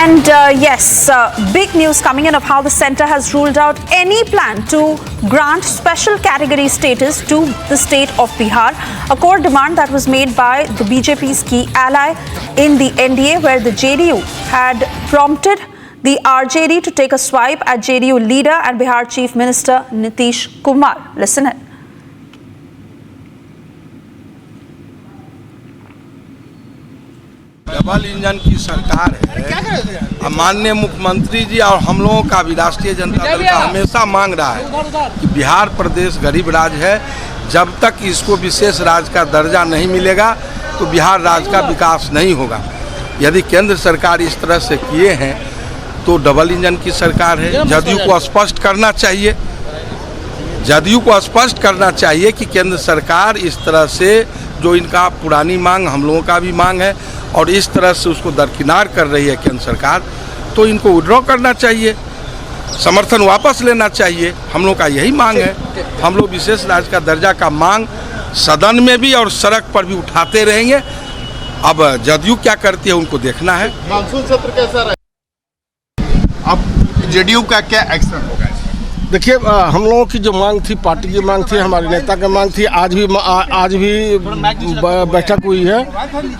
And yes, big news coming in of how the centre has ruled out any plan to grant special category status to the state of Bihar, a core demand that was made by the BJP's key ally in the NDA, where the JDU had prompted the RJD to take a swipe at JDU leader and Bihar Chief Minister Nitish Kumar. Listen in. Double engine की सरकार है। माननीय मुख्यमंत्री जी और हम लोगों का भी राष्ट्रीय जनता दल का हमेशा मांग रहा है कि बिहार प्रदेश गरीब राज्य है। जब तक इसको विशेष राज्य का दर्जा नहीं मिलेगा तो बिहार राज्य का विकास नहीं होगा। यदि केंद्र सरकार इस तरह से किए हैं तो डबल इंजन की सरकार है। जदयू को स्पष्ट करना चाहिए, जदयू को स्पष्ट करना चाहिए कि केंद्र सरकार इस तरह से जो इनका पुरानी मांग हम लोगों का भी मांग है और इस तरह से उसको दरकिनार कर रही है केंद्र सरकार, तो इनको विड्रॉ करना चाहिए, समर्थन वापस लेना चाहिए। हम लोग का यही मांग है। हम लोग विशेष राज्य का दर्जा का मांग सदन में भी और सड़क पर भी उठाते रहेंगे। अब जदयू क्या करती है उनको देखना है। मानसून सत्र कैसा रहा? अब जेडीयू का क्या एक्शन होगा? देखिए, हम लोगों की जो मांग थी, पार्टी की मांग थी, हमारे नेता की मांग थी, आज भी बैठक हुई है।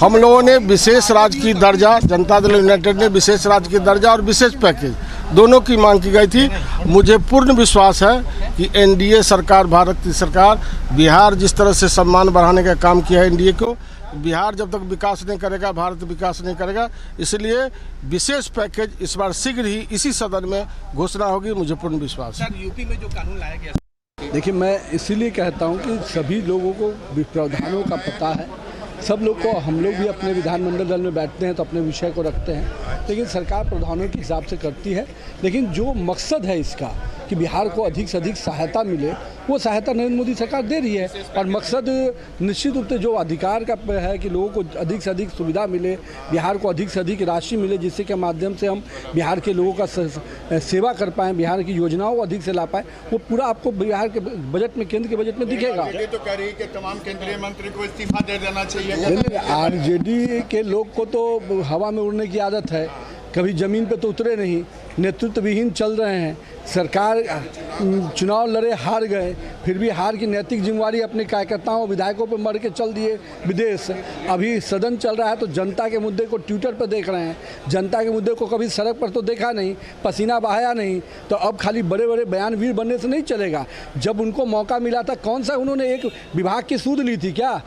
हम लोगों ने विशेष राज्य की दर्जा, जनता दल यूनाइटेड ने विशेष राज्य की दर्जा और विशेष पैकेज दोनों की मांग की गई थी। मुझे पूर्ण विश्वास है कि एनडीए सरकार, भारत की सरकार, बिहार जिस तरह से सम्मान बढ़ाने का काम किया है एनडीए को, बिहार जब तक विकास नहीं करेगा भारत विकास नहीं करेगा। इसलिए विशेष पैकेज इस बार शीघ्र ही इसी सदन में घोषणा होगी, मुझे पूर्ण विश्वास है। यूपी में जो कानून लाया गया, देखिए, मैं इसीलिए कहता हूं कि सभी लोगों को प्रावधानों का पता है। सब लोग को, हम लोग भी अपने विधानमंडल दल में बैठते हैं तो अपने विषय को रखते हैं, लेकिन सरकार प्रावधानों के हिसाब से करती है। लेकिन जो मकसद है इसका कि बिहार को अधिक से अधिक सहायता मिले, वो सहायता नरेंद्र मोदी सरकार दे रही है। और मकसद निश्चित रूप से जो अधिकार का है कि लोगों को अधिक से अधिक सुविधा मिले, बिहार को अधिक से अधिक राशि मिले, जिससे के माध्यम से हम बिहार के लोगों का सेवा कर पाएँ, बिहार की योजनाओं को अधिक से ला पाएँ, वो पूरा आपको बिहार के बजट में, केंद्र के बजट में दिखेगा। ये तो कह रही है कि तमाम केंद्रीय मंत्री को इस्तीफा दे देना चाहिए। आरजेडी के लोग को तो हवा में उड़ने की आदत है, कभी ज़मीन पे तो उतरे नहीं, नेतृत्व विहीन चल रहे हैं। सरकार चुनाव लड़े, हार गए, फिर भी हार की नैतिक जिम्मेवारी अपने कार्यकर्ताओं विधायकों पर मर के चल दिए विदेश। अभी सदन चल रहा है तो जनता के मुद्दे को ट्विटर पर देख रहे हैं, जनता के मुद्दे को कभी सड़क पर तो देखा नहीं, पसीना बहाया नहीं। तो अब खाली बड़े बड़े बयानवीर बनने से नहीं चलेगा। जब उनको मौका मिला था, कौन सा उन्होंने एक विभाग की सूद ली थी क्या?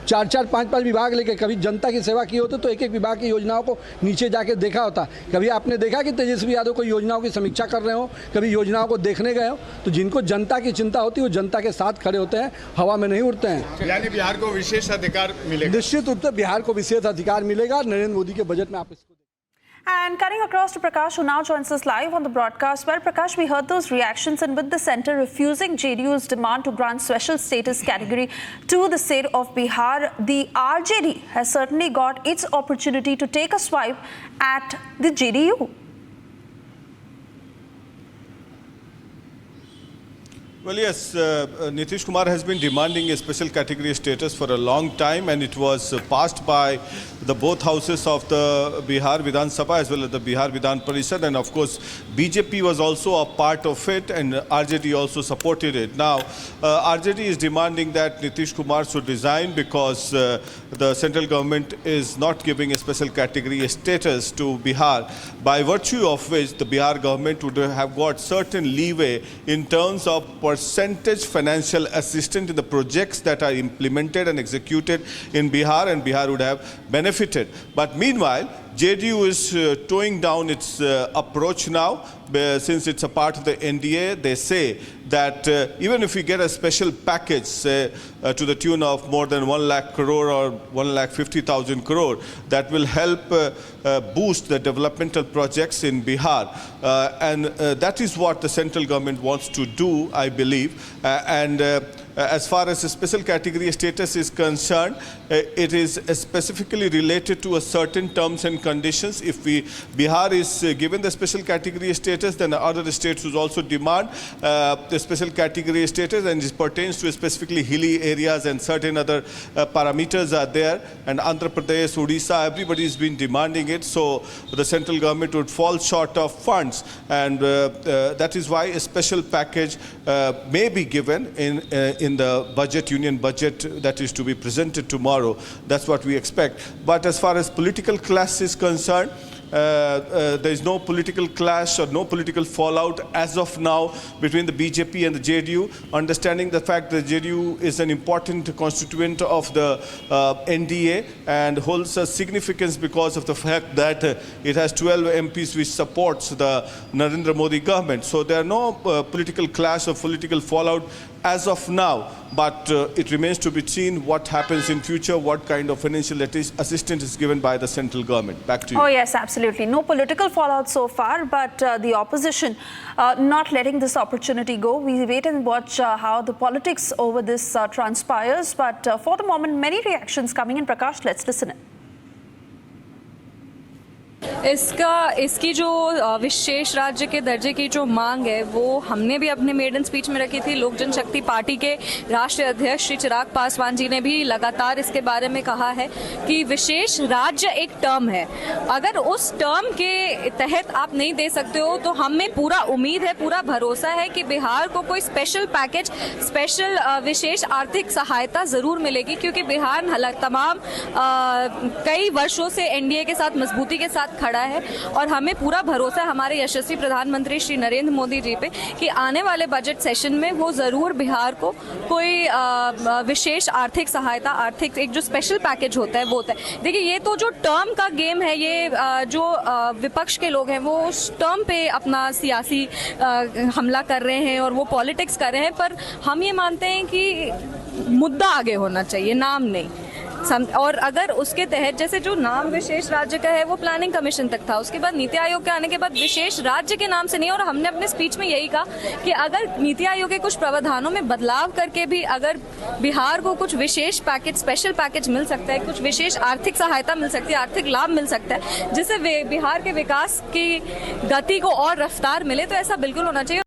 4-4, 5-5 विभाग लेके कभी जनता की सेवा की होती तो एक एक विभाग की योजनाओं को नीचे जाके देखा होता। कभी आपने देखा कि तेजस्वी यादव कोई योजनाओं की समीक्षा कर रहे हो, कभी योजनाओं को देखने गए हो? तो जिनको जनता की चिंता होती है वो जनता के साथ खड़े होते हैं, हवा में नहीं उड़ते हैं। यानी बिहार को विशेष अधिकार मिलेगा। निश्चित रूप से बिहार को विशेष अधिकार मिलेगा नरेंद्र मोदी के बजट में। आप इसको And cutting across to Prakash, who now joins us live on the broadcast. Well, Prakash, we heard those reactions, and with the centre refusing JDU's demand to grant special status category to the state of Bihar, the RJD has certainly got its opportunity to take a swipe at the JDU. Well, yes, Nitish Kumar has been demanding a special category status for a long time, and it was passed by the both houses of the Bihar Vidhan Sabha as well as the Bihar Vidhan Parishad, and of course BJP was also a part of it, and RJD also supported it. Now RJD is demanding that Nitish Kumar should resign because the central government is not giving a special category status to Bihar, by virtue of which the Bihar government would have got certain leeway in terms of percentage financial assistance in the projects that are implemented and executed in Bihar, and Bihar would have benefited. But meanwhile, JDU is toning down its approach now, since it's a part of the NDA. They say that even if we get a special package, say to the tune of more than 1 lakh crore or 1,50,000 crore, that will help boost the developmental projects in Bihar. And that is what the central government wants to do, I believe. as far as the special category status is concerned, it is specifically related to a certain terms and conditions. If Bihar is given the special category status, then the other states will also demand the special category status, and it pertains to specifically hilly areas, and certain other parameters are there. And Andhra Pradesh, Odisha, everybody has been demanding it, so the central government would fall short of funds, and that is why a special package may be given in the budget, union budget, that is to be presented tomorrow. That's what we expect. But as far as political class is concerned, there is no political clash or no political fallout as of now between the BJP and the JDU, understanding the fact that JDU is an important constituent of the NDA and holds a significance because of the fact that it has 12 MPs which supports the Narendra Modi government. So there are no political clash or political fallout as of now, but it remains to be seen what happens in future, what kind of financial assistance is given by the central government. Back to you. Oh yes, absolutely. No political fallout so far, but the opposition not letting this opportunity go. We wait and watch how the politics over this transpires. But for the moment, many reactions coming in. Prakash, let's listen in. इसकी जो विशेष राज्य के दर्जे की जो मांग है वो हमने भी अपने मेडन स्पीच में रखी थी। लोक जनशक्ति पार्टी के राष्ट्रीय अध्यक्ष श्री चिराग पासवान जी ने भी लगातार इसके बारे में कहा है कि विशेष राज्य एक टर्म है, अगर उस टर्म के तहत आप नहीं दे सकते हो तो हमें पूरा उम्मीद है, पूरा भरोसा है कि बिहार को कोई स्पेशल पैकेज, स्पेशल विशेष आर्थिक सहायता ज़रूर मिलेगी, क्योंकि बिहार तमाम कई वर्षों से एनडीए के साथ मजबूती के साथ खड़ा है और हमें पूरा भरोसा है हमारे यशस्वी प्रधानमंत्री श्री नरेंद्र मोदी जी पे कि आने वाले बजट सेशन में वो ज़रूर बिहार को कोई विशेष आर्थिक सहायता, आर्थिक एक जो स्पेशल पैकेज होता है वो होता है। देखिए, ये तो जो टर्म का गेम है, ये जो विपक्ष के लोग हैं वो उस टर्म पे अपना सियासी हमला कर रहे हैं और वो पॉलिटिक्स कर रहे हैं, पर हम ये मानते हैं कि मुद्दा आगे होना चाहिए, नाम नहीं। और अगर उसके तहत जैसे जो नाम विशेष राज्य का है वो प्लानिंग कमीशन तक था, उसके बाद नीति आयोग के आने के बाद विशेष राज्य के नाम से नहीं, और हमने अपने स्पीच में यही कहा कि अगर नीति आयोग के कुछ प्रावधानों में बदलाव करके भी अगर बिहार को कुछ विशेष पैकेज, स्पेशल पैकेज मिल सकता है, कुछ विशेष आर्थिक सहायता मिल सकती है, आर्थिक लाभ मिल सकता है जिससे बिहार के विकास की गति को और रफ्तार मिले, तो ऐसा बिल्कुल होना चाहिए।